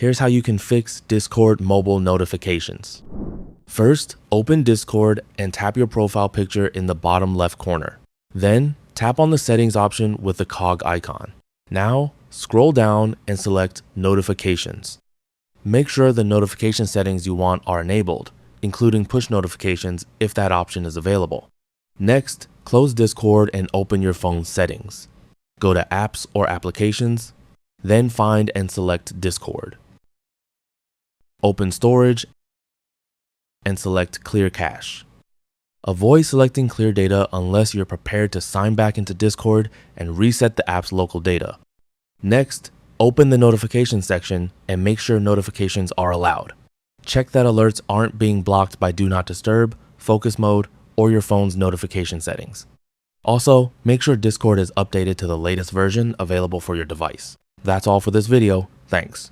here's how you can fix Discord mobile notifications. First, open Discord and tap your profile picture in the bottom left corner. Then, tap on the settings option with the cog icon. Now, scroll down and select Notifications. Make sure the notification settings you want are enabled, including push notifications if that option is available. Next, close Discord and open your phone's settings. Go to Apps or Applications, then find and select Discord. Open Storage and select Clear Cache. Avoid selecting Clear Data unless you're prepared to sign back into Discord and reset the app's local data. Next, open the notification section and make sure notifications are allowed. Check that alerts aren't being blocked by Do Not Disturb, Focus Mode, or your phone's notification settings. Also, make sure Discord is updated to the latest version available for your device. That's all for this video. Thanks.